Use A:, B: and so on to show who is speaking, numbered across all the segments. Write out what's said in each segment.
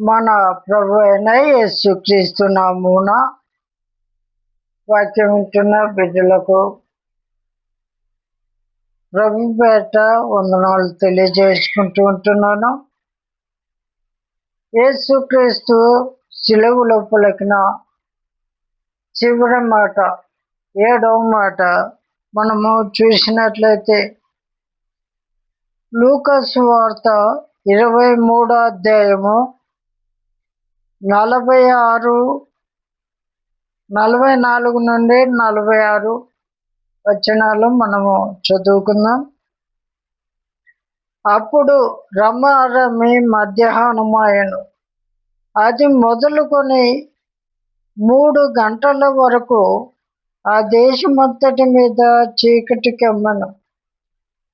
A: మన ప్రభు అయిన యేసుక్రీస్తు నామమున వాక్యం వింటున్న బిడ్డలకు ప్రభు పేట వందనాలు తెలియజేసుకుంటూ ఉంటున్నాను. యేసుక్రీస్తు సిలువలో పలికిన చివరి మాట, 7వ మాట మనము చూసినట్లయితే లూకా సువార్త 23వ అధ్యాయము 44 నుండి 46 వచనాలు మనము చదువుకుందాం. అప్పుడు రమారమి మధ్యాహ్నమాయెను. అది మొదలుకొని 3 గంటల వరకు ఆ దేశమంతటి మీద చీకటి కమ్మెను.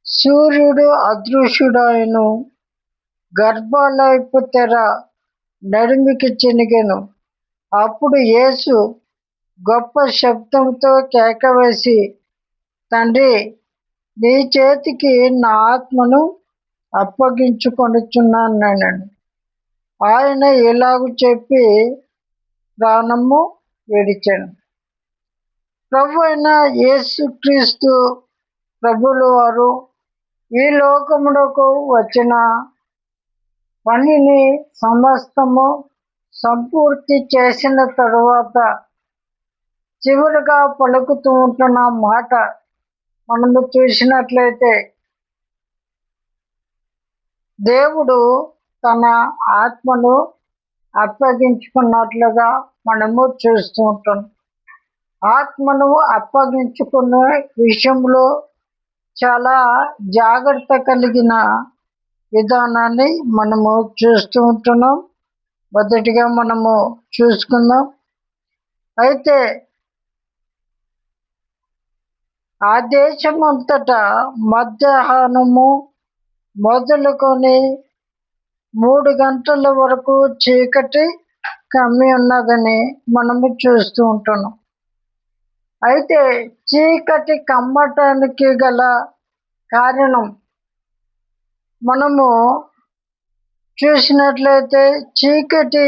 A: సూర్యుడు అదృశ్యుడాయెను. గర్భాలయపు తెర నడిమికి చినిగెను. అప్పుడు యేసు గొప్ప శబ్దంతో కేకవేసి, తండ్రి, నీ చేతికి నా ఆత్మను అప్పగించుకొనుచున్నాను. ఆయన ఇలాగు చెప్పి ప్రాణము విడిచెను. ప్రభు అయిన యేసుక్రీస్తు ప్రభులు వారు ఈ లోకమునకు వచ్చిన పనిని సమస్తము సంపూర్తి చేసిన తరువాత చివరిగా పలుకుతూ ఉంటున్న మాట మనము చూసినట్లయితే, దేవుడు తన ఆత్మను అప్పగించుకున్నట్లుగా మనము చూస్తూ ఉంటాం. ఆత్మను అప్పగించుకునే విషయంలో చాలా జాగ్రత్త కలిగిన విధానాన్ని మనము చూస్తూ ఉంటున్నాం. మొదటిగా మనము చూసుకుందాం. అయితే ఆ దేశం అంతటా మధ్యాహ్నము మొదలుకొని 3 గంటల వరకు చీకటి కమ్మి ఉన్నదని మనము చూస్తూ ఉంటున్నాం. అయితే చీకటి కమ్మటానికి గల కారణం మనము చూసినట్లయితే, చీకటి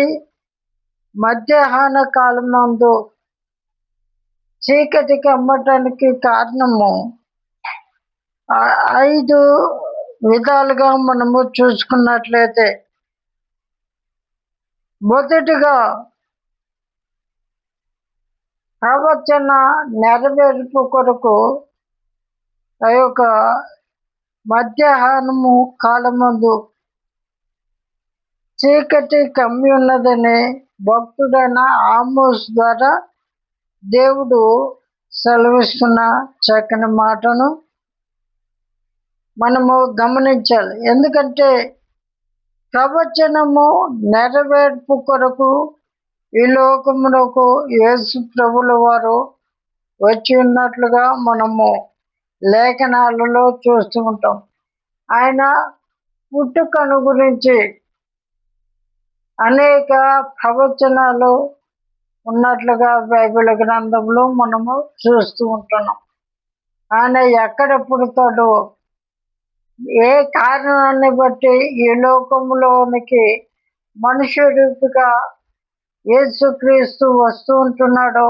A: మధ్యాహ్న కాలమందు చీకటి కమ్మటానికి కారణము 5 విధాలుగా మనము చూసుకున్నట్లయితే, మొదటిగా ప్రవచన నెరవేర్పు కొరకు ఆ యొక్క మధ్యాహ్నము కాలమందు చీకటి కమ్మి ఉన్నదని భక్తుడైన ఆమోస్ ద్వారా దేవుడు సెలవిస్తున్న చక్కని మాటను మనము గమనించాలి. ఎందుకంటే ప్రవచనము నెరవేర్పు కొరకు ఈ లోకమునకు యేసు ప్రభుల వారు వచ్చి ఉన్నట్లుగా మనము లేఖనాలలో చూస్తూ ఉంటాం. ఆయన పుట్టుకను గురించి అనేక ప్రవచనాలు ఉన్నట్లుగా బైబిల్ గ్రంథంలో మనము చూస్తూ ఉంటున్నాం. ఆయన ఎక్కడ పుడతాడో, ఏ కారణాన్ని బట్టి ఈ లోకంలోనికి మనుష్యుడిగా యేసుక్రీస్తు వస్తూ ఉంటున్నాడో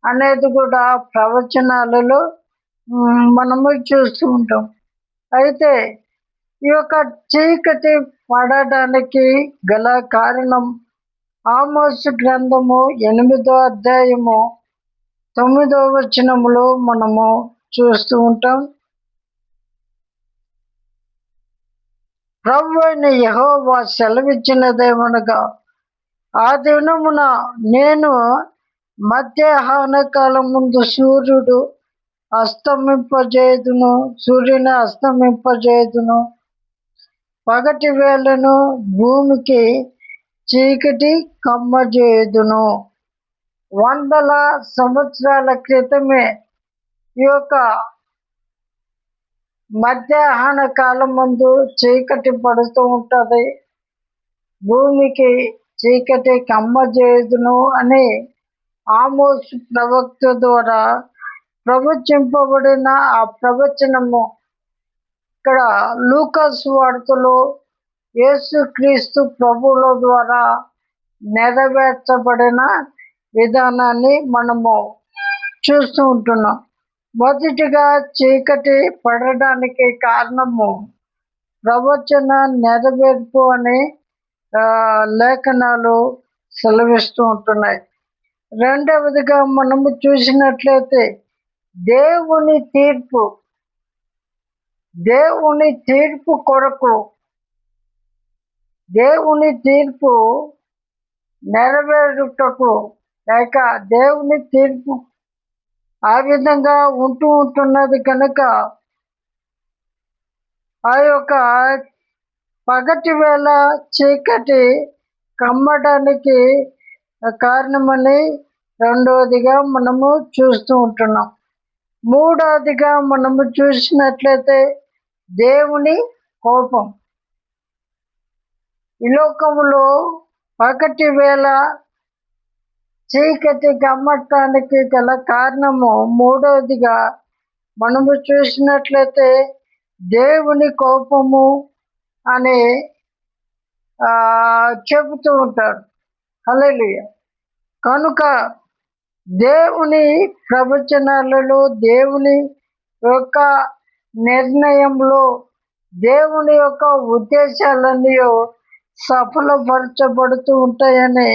A: అనేది కూడా ప్రవచనాలలో మనము చూస్తూ ఉంటాం. అయితే ఈ యొక్క చీకటి పడడానికి గల కారణం ఆమోసు గ్రంథము 8వ అధ్యాయము 9వ వచనములో మనము చూస్తూ ఉంటాం. ప్రభు అయిన యెహోవా సెలవిచ్చినదేమనగా, ఆ దినమున నేను మధ్యాహ్న కాలం ముందు సూర్యుని అస్తమింపజేయుదును, పగటి వేళను భూమికి చీకటి కమ్మజేయుదును. 100 సంవత్సరాల క్రితమే ఈ యొక్క మధ్యాహ్న కాలం ముందు చీకటి పడుతూ ఉంటుంది, భూమికి చీకటి కమ్మజేయుదును అని ఆమోసు ప్రవక్త ద్వారా ప్రవచింపబడిన ఆ ప్రవచనము ఇక్కడ లూకా సువార్తలో యేసుక్రీస్తు ప్రభువుల ద్వారా నెరవేర్చబడిన విధానాన్ని మనము చూస్తూ ఉంటున్నాం. మొదటిగా చీకటి పడడానికి కారణము ప్రవచన నెరవేర్పు అని లేఖనాలు సెలవిస్తూ ఉంటున్నాయి. రెండవదిగా మనము చూసినట్లయితే దేవుని తీర్పు కొరకు, దేవుని తీర్పు నెరవేరుటకు, లేక దేవుని తీర్పు ఆ విధంగా ఉంటున్నది కనుక ఆ యొక్క పగటి వేళ చీకటి కమ్మడానికి కారణమని రెండవదిగా మనము చూస్తూ ఉంటున్నాం. మూడవదిగా మనము చూసినట్లయితే దేవుని కోపం. ఈ లోకములో పగటి వేళ చీకటి కమ్మటానికి గల కారణము మూడవదిగా మనము చూసినట్లయితే దేవుని కోపము అని చెబుతూ ఉంటారు. హల్లెలూయా. కనుక దేవుని ప్రవచనాలలో, దేవుని యొక్క నిర్ణయంలో దేవుని యొక్క ఉద్దేశాలన్నీ సఫలపరచబడుతూ ఉంటాయని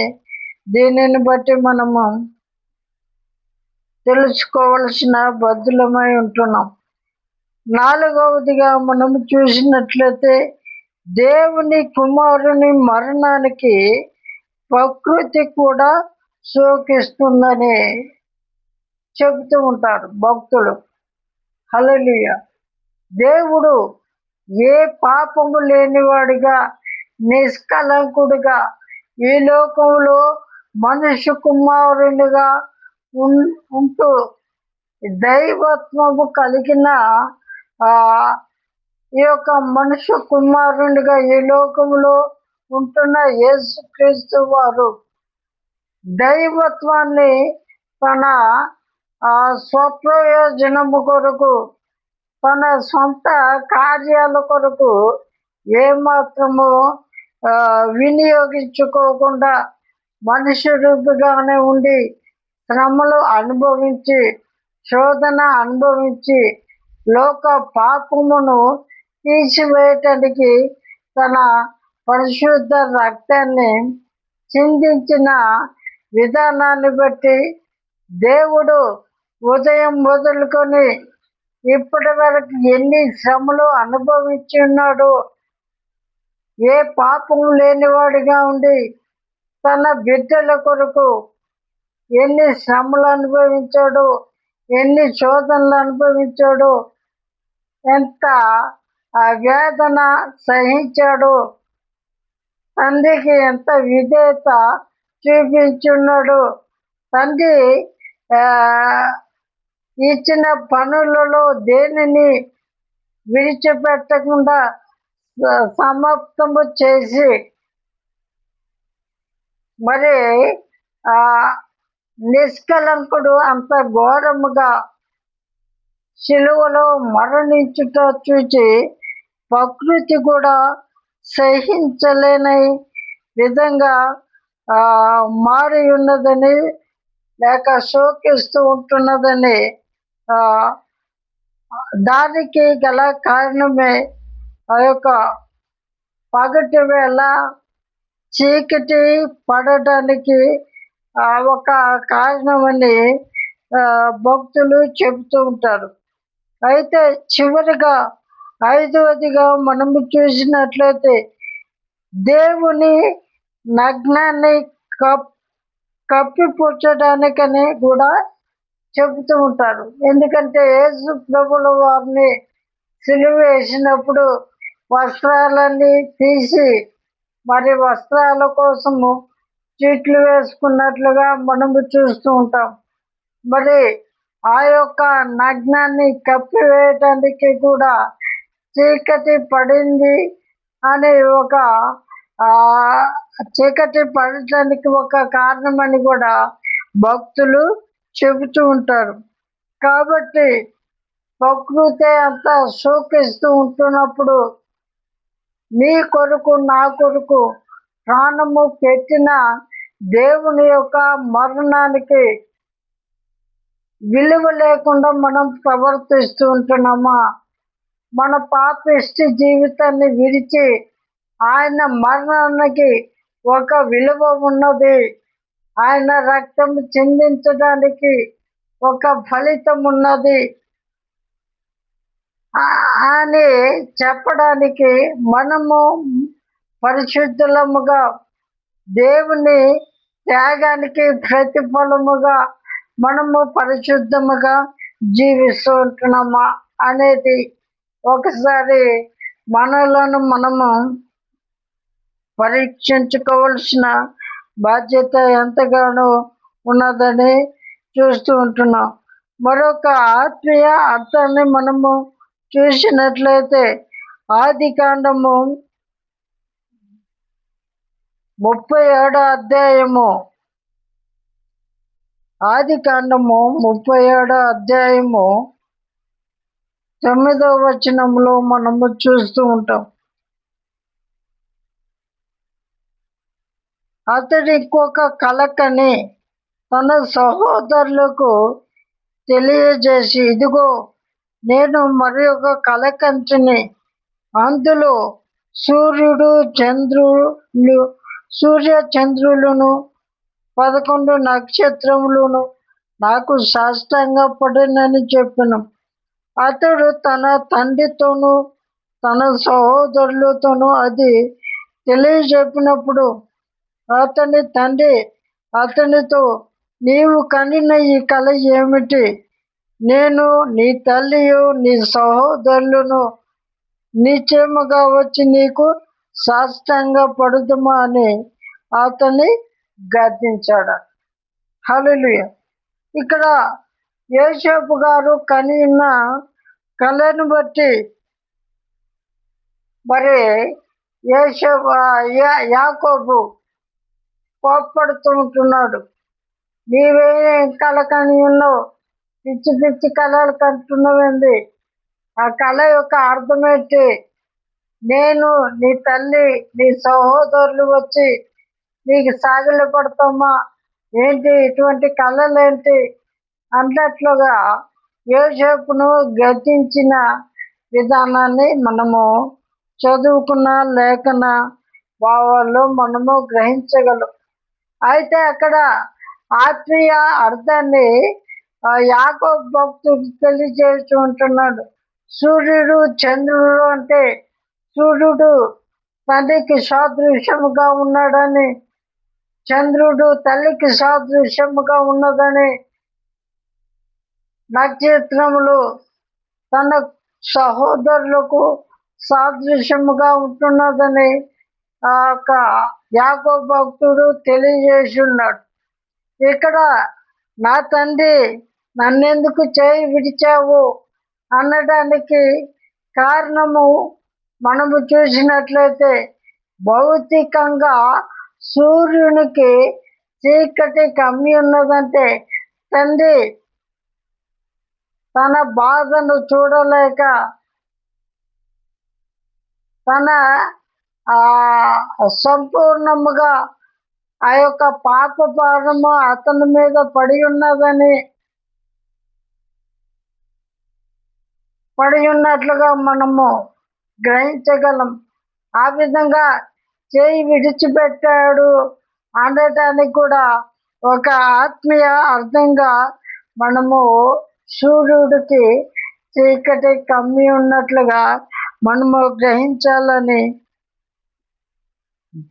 A: దీనిని బట్టి మనము తెలుసుకోవలసిన బద్ధులమై ఉంటున్నాం. నాలుగవదిగా మనము చూసినట్లయితే దేవుని కుమారుని మరణానికి ప్రకృతి కూడా శోకిస్తుందని చెబుతూ ఉంటారు భక్తులు. హల్లెలూయా. దేవుడు ఏ పాపము లేనివాడిగా, నిష్కలంకుడిగా ఈ లోకంలో మనుష్య కుమారునిగా ఉంటూ దైవత్వము కలిగిన ఈ యొక్క మనుష్య కుమారునిగా ఈ లోకంలో ఉంటున్న యేసుక్రీస్తు వారు దైవత్వాన్ని తన స్వప్రయోజనము కొరకు, తన సొంత కార్యాల కొరకు ఏమాత్రము వినియోగించుకోకుండా మనుష్యుడిగానే ఉండి శ్రమలు అనుభవించి, శోధన అనుభవించి, లోక పాపమును తీసివేయటానికి తన పరిశుద్ధ రక్తాన్ని చిందించిన విధానాన్ని బట్టి దేవుడు ఉదయం మొదలుకొని ఇప్పటి వరకు ఎన్ని శ్రమలు అనుభవించి ఉన్నాడు. ఏ పాపము లేనివాడిగా ఉండి తన బిడ్డల కొరకు ఎన్ని శ్రమలు అనుభవించాడు, ఎన్ని శోధనలు అనుభవించాడు, ఎంత వేదన సహించాడు, తండ్రికి ఎంత విధేయత చూపించున్నాడు. తండ్రి ఇచ్చిన పనులలో దేనిని విడిచిపెట్టకుండా సమాప్తము చేసి మరి నిష్కలంకుడు అంత ఘోరముగా శిలువలో మరణించుట చూచి ప్రకృతి కూడా సహించలేని విధంగా మారి ఉన్నదని, లేక శోకిస్తూ ఉంటున్నదని దానికి గల కారణమే ఆ యొక్క పగటి వేళ చీకటి పడటానికి ఒక కారణమని భక్తులు చెబుతూ ఉంటారు. అయితే చివరిగా ఐదవదిగా మనము చూసినట్లయితే దేవుని నగ్నాన్ని కప్పిపుచ్చడానికని కూడా చెబుతూ ఉంటారు. ఎందుకంటే యేసు ప్రభుల వారిని సిలువ వేసినప్పుడు వస్త్రాలన్నీ తీసి మరి వస్త్రాల కోసము చీట్లు వేసుకున్నట్లుగా మనము చూస్తూ ఉంటాం. మరి ఆ యొక్క నగ్నాన్ని కప్పివేయటానికి కూడా చీకటి పడింది అనే ఒక చీకటి పడటానికి ఒక కారణమని కూడా భక్తులు చెబుతూ ఉంటారు. కాబట్టి ప్రకృతి అంతా శోకిస్తూ ఉంటున్నప్పుడు నీ కొరకు నా కొరకు ప్రాణము పెట్టిన దేవుని యొక్క మరణానికి విలువ లేకుండా మనం ప్రవర్తిస్తూ ఉంటున్నామా? మన పాపిష్టి జీవితాన్ని విడిచి ఆయన మరణానికి ఒక విలువ ఉన్నది, ఆయన రక్తం చిందించడానికి ఒక ఫలితం ఉన్నది అని చెప్పడానికి మనము పరిశుద్ధులముగా దేవుని త్యాగానికి ప్రతిఫలముగా మనము పరిశుద్ధముగా జీవిస్తూ ఉంటున్నామా అనేది ఒకసారి మనలను మనము పరీక్షించుకోవలసిన బాధ్యత ఎంతగానో ఉన్నదని చూస్తూ ఉంటున్నాం. మరొక ఆత్మీయ అర్థాన్ని మనము చూసినట్లయితే ఆదికాండము 37వ అధ్యాయము ఆదికాండము 37వ అధ్యాయము 9వ వచనంలో మనము చూస్తూ ఉంటాం. అతడు ఇంకొక కలకని తన సహోదరులకు తెలియజేసి, ఇదిగో నేను మరి ఒక కలకంటిని, అందులో సూర్య చంద్రులను 11 నక్షత్రములను నాకు సాష్టాంగ పడినని చెప్పాను. అతడు తన తండ్రితోనూ తన సహోదరులతోనూ అది తెలియజెప్పినప్పుడు అతని తండ్రి అతనితో, నీవు కనిన ఈ కల ఏమిటి? నేను నీ తల్లియు నీ సహోదరులను నిశ్చయముగా వచ్చి నీకు సాష్టాంగ పడుదుమా అని అతన్ని గద్దించాడు. హల్లెలూయా. ఇక్కడ యోసేపు గారు కనిన కళను బట్టి మరి యాకోబు కోప్పడుతూ ఉంటున్నాడు. నీవే కళ కని ఉన్నావు, పిచ్చి పిచ్చి కళలు కంటున్నావేంది? ఆ కళ యొక్క అర్థం ఏంటి? నేను నీ తల్లి నీ సహోదరులు వచ్చి నీకు సాగిల పడతామా ఏంటి? ఇటువంటి కళలేంటి అన్నట్లుగా యోసేపును గద్దించిన విధానాన్ని మనము చదువుకున్న లేఖన భావాల్లో మనము గ్రహించగలం. అయితే అక్కడ ఆత్మీయ అర్థాన్ని యాకోబు భక్తుడు తెలియజేస్తూ ఉంటున్నాడు. సూర్యుడు చంద్రుడు అంటే సూర్యుడు తండ్రికి సాదృశ్యముగా ఉన్నాడని, చంద్రుడు తల్లికి సాదృశ్యముగా ఉన్నదని, నక్షత్రములు తన సహోదరులకు సాదృశ్యముగా ఉంటున్నదని యాకోబు భక్తుడు తెలియజేసి ఉన్నాడు. ఇక్కడ నా తండ్రి నన్నెందుకు చేయి విడిచావు అనడానికి కారణము మనము చూసినట్లయితే భౌతికంగా సూర్యునికి చీకటి కమ్మి ఉన్నదంటే తండ్రి తన బాధను చూడలేక తన సంపూర్ణముగా ఆ యొక్క పాప భారము అతని మీద పడి ఉన్నట్లుగా మనము గ్రహించగలం. ఆ విధంగా చేయి విడిచిపెట్టాడు అనటానికి కూడా ఒక ఆత్మీయ అర్థంగా మనము సూర్యుడికి చీకటి కమ్మి ఉన్నట్లుగా మనము గ్రహించాలని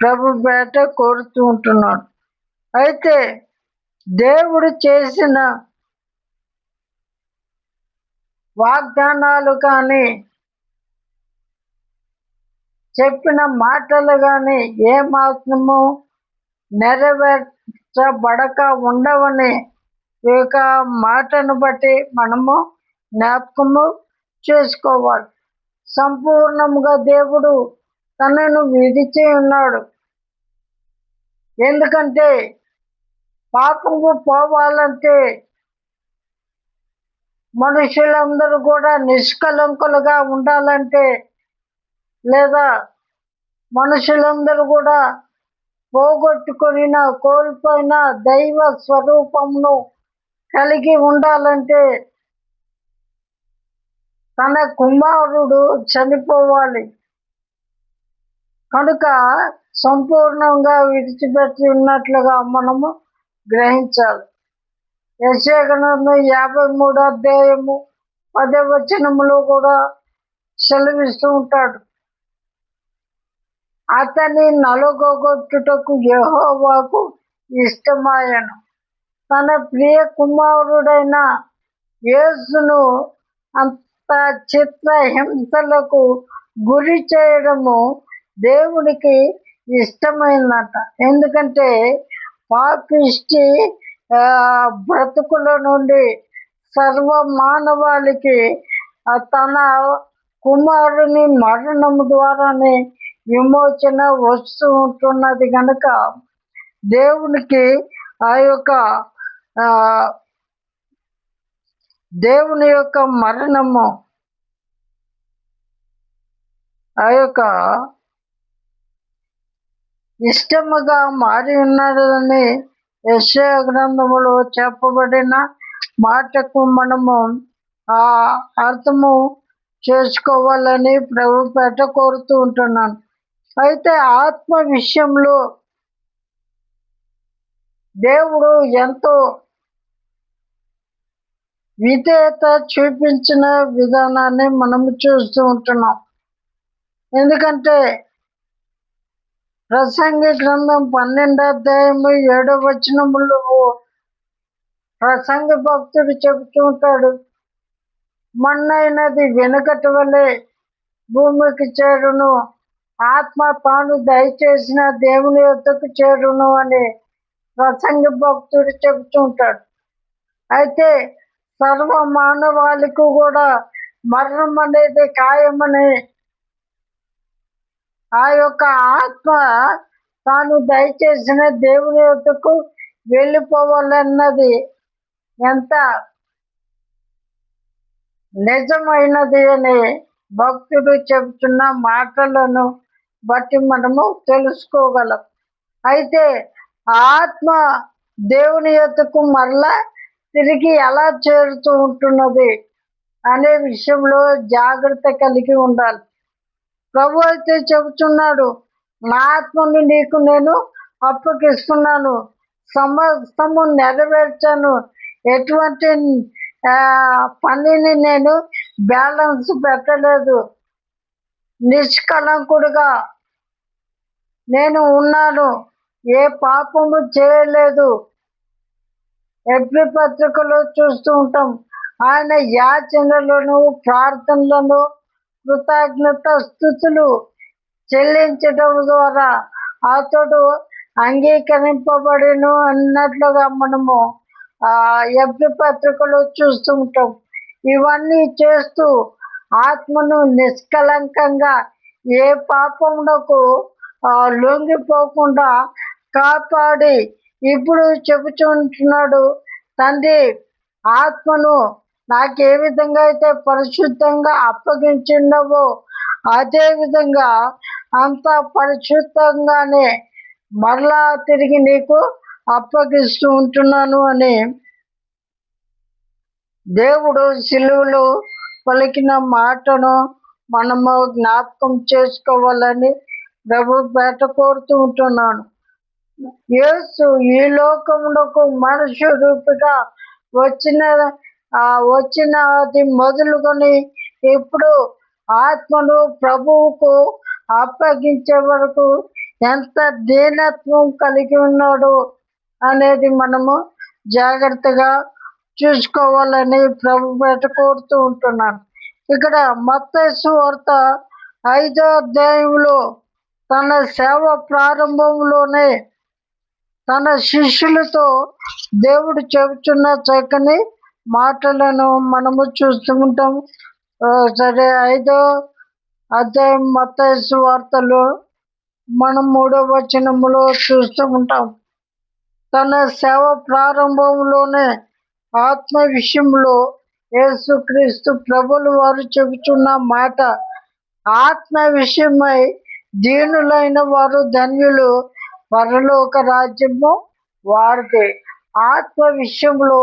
A: ప్రభు పేట కోరుతూ ఉంటున్నాడు. అయితే దేవుడు చేసిన వాగ్దానాలు కానీ చెప్పిన మాటలు కానీ ఏమాత్రము నెరవేర్చబడక ఉండవని ఈ యొక్క మాటను బట్టి మనము జ్ఞాపకము చేసుకోవాలి. సంపూర్ణముగా దేవుడు తనను విడిచి ఉన్నాడు. ఎందుకంటే పాపము పోవాలంటే మనుషులందరూ కూడా నిష్కలంకులుగా ఉండాలంటే, లేదా మనుషులందరూ కూడా కోల్పోయిన దైవ స్వరూపమును కలిగి ఉండాలంటే తన కుమారుడు చనిపోవాలి కనుక సంపూర్ణంగా విడిచిపెట్టి ఉన్నట్లుగా మనము గ్రహించాలి. యెషయా గ్రంథం 53 అధ్యాయము 10వ వచనములో కూడా సెలవిస్తూ ఉంటాడు, అతని నలుగొట్టుటకు యెహోవాకు ఇష్టమాయను. తన ప్రియ కుమారుడైన యేసును అంత చిత్రహింసలకు గురి చేయడము దేవునికి ఇష్టమైందట. ఎందుకంటే పాపిష్టి బ్రతుకుల నుండి సర్వ మానవాళికి తన కుమారుని మరణము ద్వారానే విమోచన వస్తూ ఉంటున్నది కనుక దేవునికి దేవుని యొక్క మరణము ఇష్టముగా మారి ఉన్నదని యెషయా గ్రంథములో చెప్పబడిన మాటకు మనము అర్థము చేసుకోవాలని ప్రభు పేట కోరుతూ ఉంటున్నాను. అయితే ఆత్మ విషయంలో దేవుడు ఎంతో విధేయత చూపించిన విధానాన్ని మనము చూస్తూ ఉంటున్నాం. ఎందుకంటే ప్రసంగి గ్రంథం 12వ అధ్యాయము 7వ వచనములో ప్రసంగి భక్తుడు చెబుతూ ఉంటాడు, మన్నైనది వెనుకటి వలె భూమికి చేరును, ఆత్మ తాను దయచేసిన దేవుని యొద్దకు చేరును అని ప్రసంగి భక్తుడు చెబుతూ ఉంటాడు. అయితే సర్వ మానవాళికి కూడా మరణం అనేది ఖాయమని ఆ యొక్క ఆత్మ తాను దయచేసిన దేవుని యొద్దకు వెళ్ళిపోవాలన్నది ఎంత నిజమైనది అని భక్తుడు చెబుతున్న మాటలను బట్టి మనము తెలుసుకోగలం. అయితే ఆత్మ దేవుని యొద్దకు మరలా తిరిగి ఎలా చేరుతూ ఉంటున్నది అనే విషయంలో జాగ్రత్త కలిగి ఉండాలి. ప్రభు అయితే చెబుతున్నాడు, నా ఆత్మను నీకు నేను అప్పగిస్తున్నాను, సమస్తము నెరవేర్చాను, ఎటువంటి పనిని నేను బ్యాలెన్స్ పెట్టలేదు, నిష్కలంకుడుగా నేను ఉన్నాను, ఏ పాపము చేయలేదు. ఎబ్రి పత్రికలో చూస్తూ ఉంటాం, ఆయన యాచనలను ప్రార్థనలను కృతజ్ఞత స్తుతులు చెల్లించడం ద్వారా అతడు అంగీకరింపబడిను అన్నట్లుగా మనము ఎబ్రి పత్రికలో చూస్తూ ఉంటాం. ఇవన్నీ చేస్తూ ఆత్మను నిష్కలంకంగా ఏ పాపమునకు లొంగిపోకుండా కాపాడి ఇప్పుడు చెబుతుంటున్నాడు, తండ్రి ఆత్మను నాకు ఏ విధంగా అయితే పరిశుద్ధంగా అప్పగించినవో అదే విధంగా అంత పరిశుద్ధంగానే మరలా తిరిగి నీకు అప్పగిస్తూ ఉంటున్నాను అని దేవుడు సిలువలో పలికిన మాటను మనము జ్ఞాపకం చేసుకోవాలని ప్రభు పేట కోరుతూ ఉంటున్నాను. యేసు ఈ లోకమునకు మనుష్య రూపిగా వచ్చినది మొదలుకొని ఇప్పుడు ఆత్మను ప్రభువుకు అప్పగించే వరకు ఎంత దీనత్వం కలిగి ఉన్నాడు అనేది మనము జాగ్రత్తగా చూసుకోవాలని ప్రభు పేట కోరుతూ ఉంటున్నాను. ఇక్కడ మత్తయి సువార్త 5వ అధ్యాయంలో తన సేవ ప్రారంభంలోనే తన శిష్యులతో దేవుడు చెబుతున్న చక్కని మాటలను మనము చూస్తూ ఉంటాం. సరే, 5వ అధ్యాయం మత్తయి సువార్తలో మనం 3వ వచనములో చూస్తూ ఉంటాం, తన సేవ ప్రారంభంలోనే ఆత్మ విషయంలో యేసుక్రీస్తు ప్రభులు వారు చెబుతున్న మాట, ఆత్మ విషయమై దీనులైన వారు ధన్యులు, పరలోక రాజ్యము వారిదే. ఆత్మ విషయంలో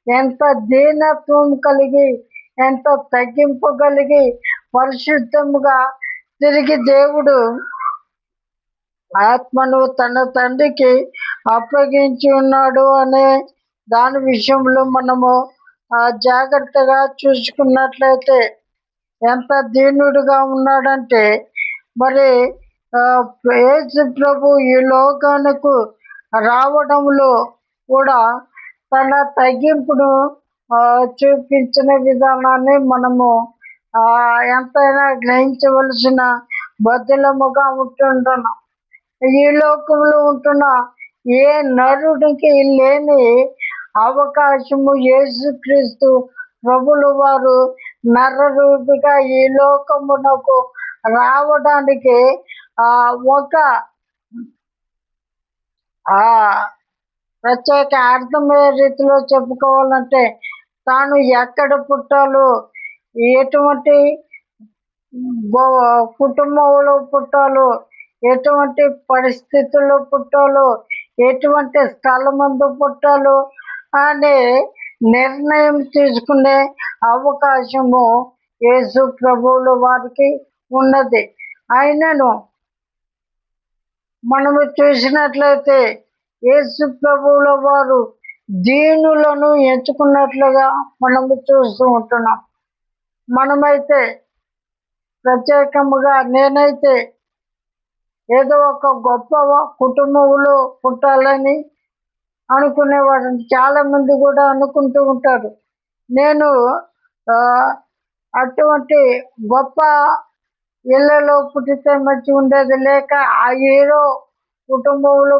A: ఎంత దీనత్వం కలిగి, ఎంత తగ్గింపు కలిగి పరిశుద్ధముగా తిరిగి దేవుడు ఆత్మను తన తండ్రికి అప్పగించి ఉన్నాడు అనే దాని విషయంలో మనము జాగ్రత్తగా చూసుకున్నట్లయితే ఎంత దీనుడుగా ఉన్నాడంటే, మరి యేసు ప్రభు ఈ లోకానికి రావడంలో కూడా తన తగ్గింపును చూపించిన విధానాన్ని మనము ఎంతైనా గ్రహించవలసిన బదులముగా ఉంటున్నాం. ఈ లోకంలో ఉంటున్న ఏ నరుడికి లేని అవకాశము యేసుక్రీస్తు ప్రభులు వారు నరరూపిగా ఈ లోకమునకు రావడానికి ఒక ప్రత్యేక అర్థమయ్యే రీతిలో చెప్పుకోవాలంటే, తాను ఎక్కడ పుట్టాలో, ఎటువంటి కుటుంబంలో పుట్టాలో, ఎటువంటి పరిస్థితుల్లో పుట్టాలో, ఎటువంటి స్థలమందు పుట్టాలో అనే నిర్ణయం తీసుకునే అవకాశము యేసు ప్రభువుల వారికి ఉన్నది. ఆయనను మనము చూసినట్లయితే యేసు ప్రభువుల వారు దీనులను ఎంచుకున్నట్లుగా మనము చూస్తూ ఉంటున్నాం. మనమైతే ప్రత్యేకముగా నేనైతే ఏదో ఒక గొప్ప కుటుంబంలో పుట్టాలని అనుకునేవాడు. చాలా మంది కూడా అనుకుంటూ ఉంటారు, నేను అటువంటి గొప్ప ఇళ్లలో పుట్టితే మంచి ఉండేది, లేక ఆ హీరో కుటుంబంలో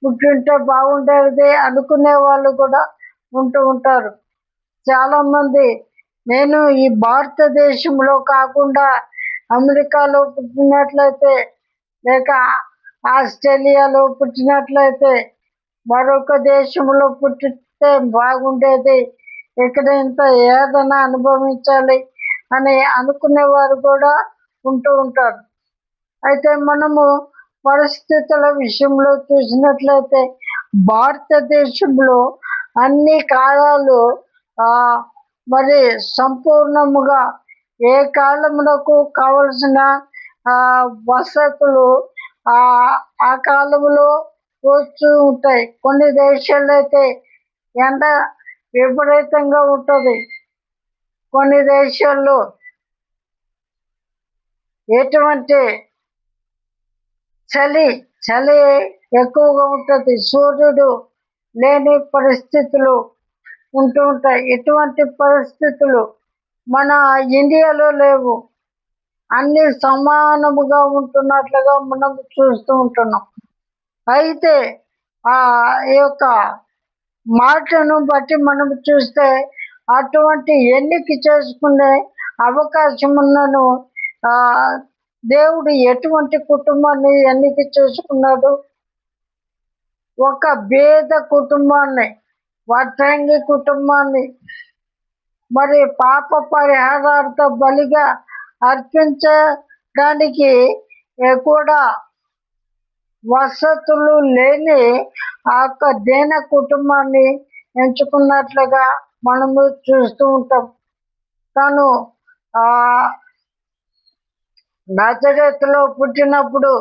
A: పుట్టింటే బాగుండేది అనుకునే వాళ్ళు కూడా ఉంటూ ఉంటారు. చాలామంది నేను ఈ భారతదేశంలో కాకుండా అమెరికాలో పుట్టినట్లయితే, లేక ఆస్ట్రేలియాలో పుట్టినట్లయితే, మరొక దేశంలో పుట్టితే బాగుండేది, ఇక్కడ ఇంత ఏదైనా అనుభవించాలి అని అనుకునేవారు కూడా ఉంటూ ఉంటారు. అయితే మనము పరిస్థితుల విషయంలో చూసినట్లయితే భారతదేశంలో అన్ని కాలాలు మరి సంపూర్ణముగా ఏ కాలమునకు కావలసిన వసతులు ఆ కాలంలో వస్తూ ఉంటాయి. కొన్ని దేశాల్లో అయితే ఎండ విపరీతంగా ఉంటుంది, కొన్ని దేశాల్లో ఎటువంటి చలి ఎక్కువగా ఉంటుంది, సూర్యుడు లేని పరిస్థితులు ఉంటూ ఉంటాయి. ఇటువంటి పరిస్థితులు మన ఇండియాలో లేవు. అన్ని సమానముగా ఉంటున్నట్లుగా మనం చూస్తూ ఉంటున్నాం. అయితే ఈ యొక్క మాటను బట్టి మనం చూస్తే అటువంటి ఎన్నిక చేసుకునే అవకాశం ఉన్నను దేవుడు ఎటువంటి కుటుంబాన్ని ఎన్నిక చేసుకున్నాడు? ఒక భేద కుటుంబాన్ని, వడ్రంగి కుటుంబాన్ని, మరి పాప పరిహారార్థ బలిగా అర్పించడానికి కూడా వసతులు లేని ఆ యొక్క దీన కుటుంబాన్ని ఎంచుకున్నట్లుగా మనము చూస్తూ ఉంటాం. తను నజరేతులో పుట్టినప్పుడు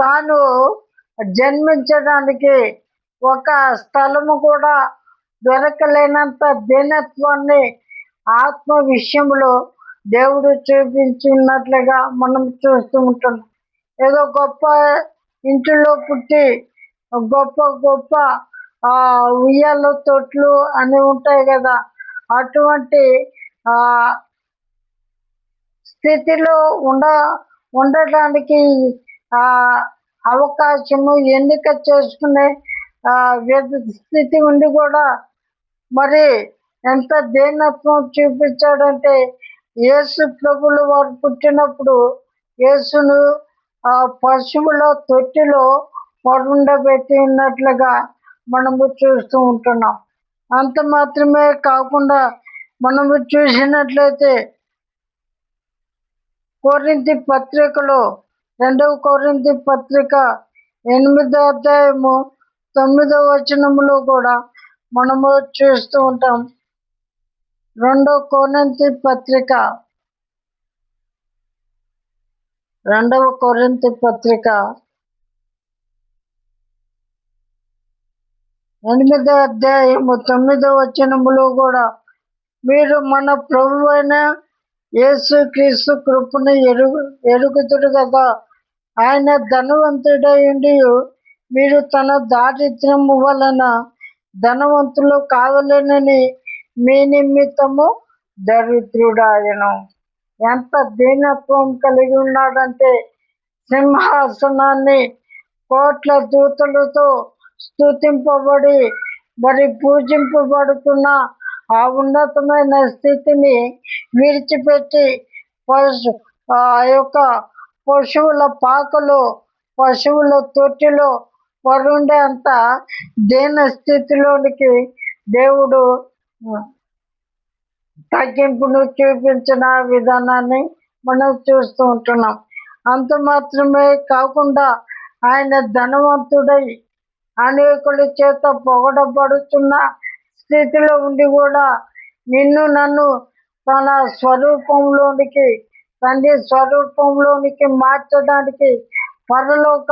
A: తాను జన్మించడానికి ఒక స్థలము కూడా దొరకలేనంత దీనత్వాన్ని ఆత్మ విషయంలో దేవుడు చూపించినట్లుగా మనం చూస్తూ ఉంటున్నాం. ఏదో గొప్ప ఇంటిలో పుట్టి గొప్ప గొప్ప ఉయ్యాల తొట్లు అని ఉంటాయి కదా, అటువంటి స్థితిలో ఉండడానికి అవకాశము ఎన్నిక చేసుకునే స్థితి ఉండి కూడా మరి ఎంత దీనత్వం చూపించాడంటే, యేసు ప్రభులు వారు పుట్టినప్పుడు యేసును పశువుల తొట్టిలో పరుండబెట్టి ఉన్నట్లుగా మనము చూస్తూ ఉంటున్నాం. అంత మాత్రమే కాకుండా మనము చూసినట్లయితే కొరింథీ పత్రికలో 2వ కొరింథీ పత్రిక 8వ అధ్యాయము 9వ వచనములో కూడా మనము చూస్తూ ఉంటాం. 2వ కొరింథీ పత్రిక 8వ అధ్యాయము 9వ వచనములో కూడా మీరు మన ప్రభువైన యేసుక్రీస్తు కృపను ఎరుగుదురు కదా. ఆయన ధనవంతుడయుండి మీరు తన దారిద్ర్యము వలన ధనవంతులు కావాలనని మీ నిమిత్తము దరిద్రుడాయను. ఎంత దీనత్వం కలిగి ఉన్నాడంటే సింహాసనాన్ని కోట్ల దూతలతో స్తుతింపబడి మరి పూజింపబడుతున్న ఆ ఉన్నతమైన స్థితిని విడిచిపెట్టి ఆ యొక్క పశువుల పాకలో పశువుల తొట్టిలో పరుండే అంత దీన స్థితిలోనికి దేవుడు తగ్గింపును చూపించిన విధానాన్ని మనం చూస్తూ ఉంటున్నాం. అంత మాత్రమే కాకుండా ఆయన ధనవంతుడై అనేకుల చేత పొగడబడుతున్న స్థితిలో ఉండి కూడా నిన్ను నన్ను తన స్వరూపంలోనికి తండ్రి స్వరూపంలోనికి మార్చడానికి పరలోక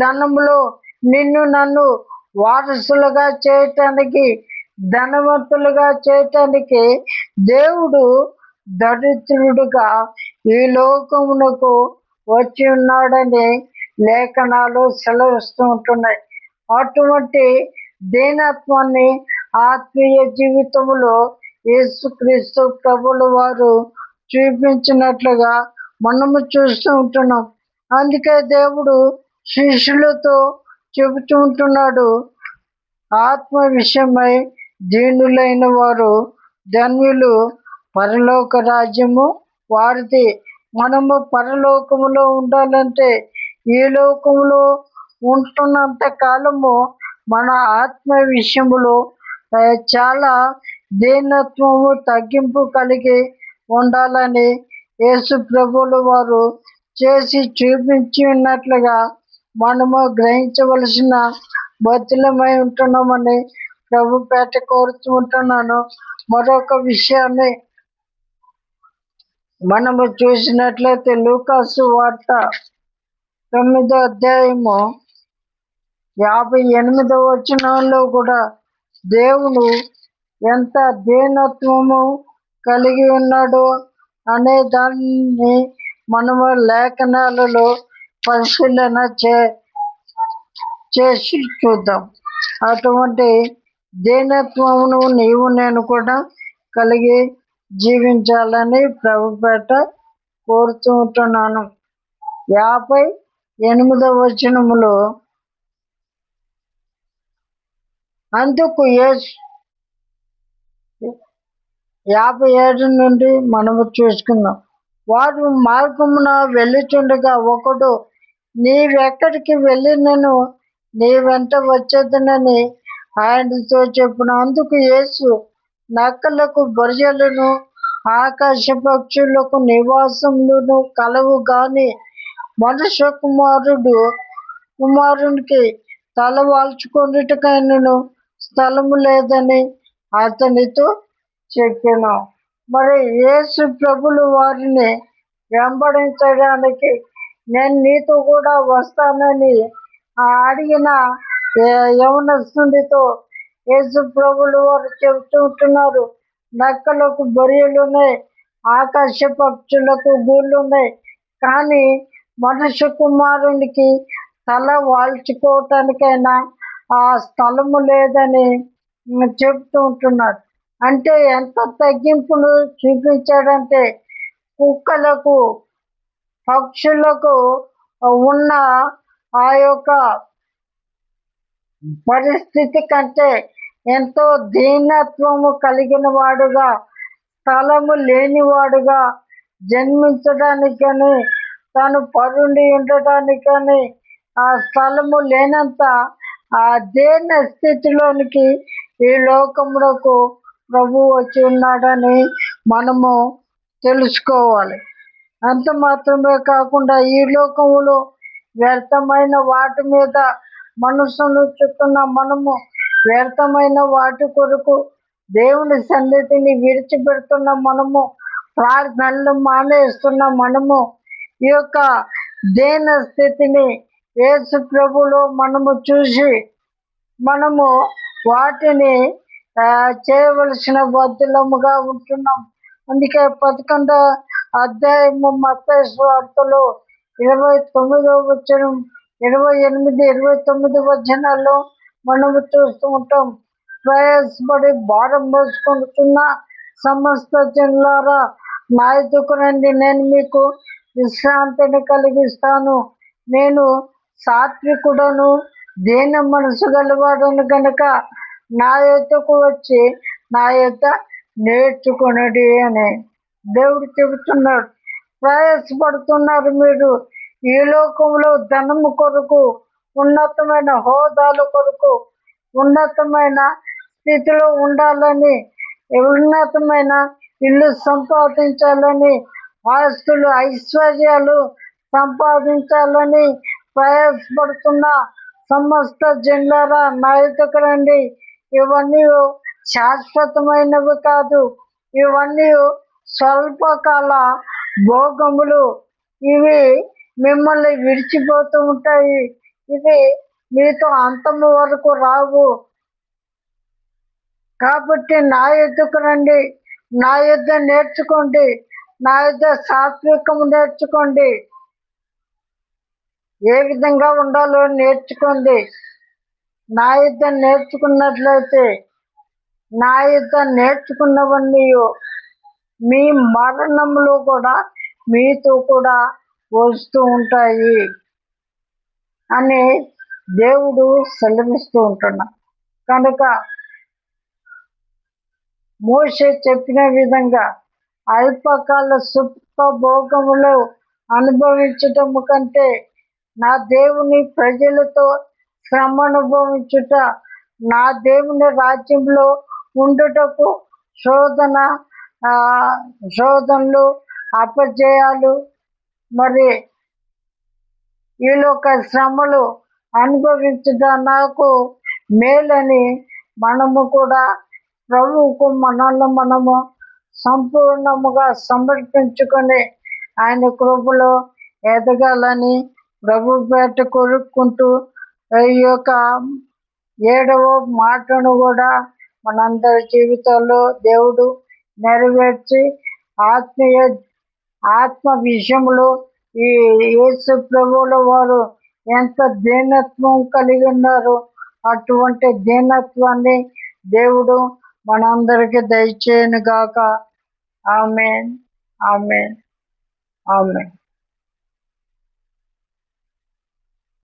A: ధనములో నిన్ను నన్ను వారసులుగా చేయటానికి ధనవంతులుగా చేయటానికి దేవుడు దరిద్రుడుగా ఈ లోకమునకు వచ్చి ఉన్నాడని లేఖనాలు సెలవిస్తూ ఉంటున్నాయి. అటువంటి దీనత్వాన్ని ఆత్మీయ జీవితంలో యేసుక్రీస్తు ప్రభుల వారు చూపించినట్లుగా మనము చూస్తూ ఉంటున్నాం. అందుకే దేవుడు శిష్యులతో చెబుతూ ఉంటున్నాడు, ఆత్మ విషయమై దీనులైన వారు ధన్యులు, పరలోక రాజ్యము వారిది. మనము పరలోకములో ఉండాలంటే ఈ లోకములో ఉంటున్నంత కాలము మన ఆత్మ విషయములో చాలా దీనత్వము తగ్గింపు కలిగి ఉండాలని యేసు ప్రభువుల వారు చేసి చూపించి ఉన్నట్లుగా మనము గ్రహించవలసిన బతులమై ఉంటున్నామని ప్రభు పేట కోరుతూ ఉంటున్నాను. మరొక విషయాన్ని మనము చూసినట్లయితే లూకాసు వార్త 9వ అధ్యాయము 58వ వచనంలో కూడా దేవుడు ఎంత దీనత్వము కలిగి ఉన్నాడు అనే దాన్ని మనము లేఖనాలలో పరిశీలన చేసి చూద్దాం. అటువంటి దీనత్వమును నీవు నేను కూడా కలిగి జీవించాలని ప్రభుపేట కోరుతూ ఉంటున్నాను. 58వ వచనములో అందుకు యేసు 57 నుండి మనము చూసుకుందాం. వారు మార్గమున వెళ్ళుచుండగా ఒకడు, నీవెక్కడికి వెళ్ళినను నీ వెంట వచ్చేదనని ఆయనతో చెప్పును. అందుకు యేసు, నక్కలకు బొరియలను ఆకాశ పక్షులకు నివాసములను కలవు గాని మనుష్య కుమారునికి తల వాల్చుకొనుటకైనను స్థలము లేదని అతనితో చెప్పాను. మరి యేసు ప్రభులు వారిని వెంబడించడానికి నేను నీతో కూడా వస్తానని అడిగిన యవనస్తుడితో యేసు ప్రభులు వారు చెబుతూ ఉంటున్నారు, నక్కలకు బొరియలున్నాయి, ఆకాశ పక్షులకు గూళ్ళున్నాయి, కానీ మనుష్య కుమారునికి తల వాల్చుకోవటానికైనా ఆ స్థలము లేదని చెబుతూ ఉంటున్నాడు. అంటే ఎంత తగ్గింపును చూపించాడంటే కుక్కలకు పక్షులకు ఉన్న ఆ యొక్క పరిస్థితి కంటే ఎంతో దీనత్వము కలిగిన వాడుగా, స్థలము లేనివాడుగా జన్మించడానికని, తను పరుండి ఉండటానికని ఆ స్థలము లేనంత ఆ దీన స్థితిలోనికి ఈ లోకములకు ప్రభు వచ్చి ఉన్నాడని మనము తెలుసుకోవాలి. అంత మాత్రమే కాకుండా ఈ లోకములో వ్యర్థమైన వాటి మీద మనసును చుట్టున్న మనము వ్యర్థమైన వాటి కొరకు దేవుని సన్నిధిని విడిచిపెడుతున్న మనము, ప్రార్థనలు మానేస్తున్న మనము, ఈ యొక్క దేన స్థితిని యేసు ప్రభులో మనము చూసి మనము వాటిని చేయవలసిన బద్దులముగా ఉంటున్నాం. అందుకే 11వ అధ్యాయము మత్తయి సువార్తలో 29వ వచనం, 28, 29 వచనాల్లో మనము చూస్తూ ఉంటాం. ప్రయాసపడి భారం మోసుకుంటున్న సమస్త జనులారా నా ఎదుకు రండి, నేను మీకు విశ్రాంతిని కలిగిస్తాను. నేను సాత్వికుడను దీన మనసు గలవాడను గనుక నా యొద్దకు వచ్చి నా యొద్ద నేర్చుకొనుడి అని దేవుడు చెబుతున్నాడు. ప్రయాసపడుతున్నారు మీరు ఈ లోకంలో ధనము కొరకు, ఉన్నతమైన హోదాల కొరకు, ఉన్నతమైన స్థితిలో ఉండాలని, ఉన్నతమైన ఇల్లు సంపాదించాలని, ఆస్తులు ఐశ్వర్యాలు సంపాదించాలని ప్రయాసపడుతున్న సమస్త జనులారా నా ఎదుకు రండి. ఇవన్నీ శాశ్వతమైనవి కాదు, ఇవన్నీ స్వల్పకాల భోగములు. ఇవి మిమ్మల్ని విడిచిపోతూ ఉంటాయి, ఇవి మీతో అంతము వరకు రావు. కాబట్టి నా ఎదుకు రండి, నా యొద్ద నేర్చుకోండి, నా యొద్ద సాత్వికము నేర్చుకోండి. ఏ విధంగా ఉండాలో నేర్చుకోండి. నా యొద్ద నేర్చుకున్నట్లయితే, నా యొద్ద నేర్చుకున్నవన్నీ మీ మరణంలో కూడా మీతో కూడా వస్తూ ఉంటాయి అని దేవుడు సెలవిస్తూ ఉంటున్నా. కనుక మోషే చెప్పిన విధంగా అల్పకాల సుఖభోగములు అనుభవించటము కంటే నా దేవుని ప్రజలతో శ్రమ అనుభవించుట, నా దేవుని రాజ్యంలో ఉండుటకు శోధనలు, అపజయాలు, మరి ఈ లోక శ్రమలు అనుభవించుట నాకు మేలని మనము కూడా ప్రభువుకు మనము సంపూర్ణముగా సమర్పించుకొని ఆయన కృపలో ఎదగాలని ప్రభు పేట కోరుకుంటూ ఈ యొక్క 7వ మాటను కూడా మనందరి జీవితాల్లో దేవుడు నెరవేర్చి ఆత్మ విషయంలో ఈ యేసు ప్రభువుల వారు ఎంత దీనత్వం కలిగి ఉన్నారు, అటువంటి దీనత్వాన్ని దేవుడు మనందరికీ దయచేయను గాక. ఆమేన్, ఆమేన్, ఆమేన్.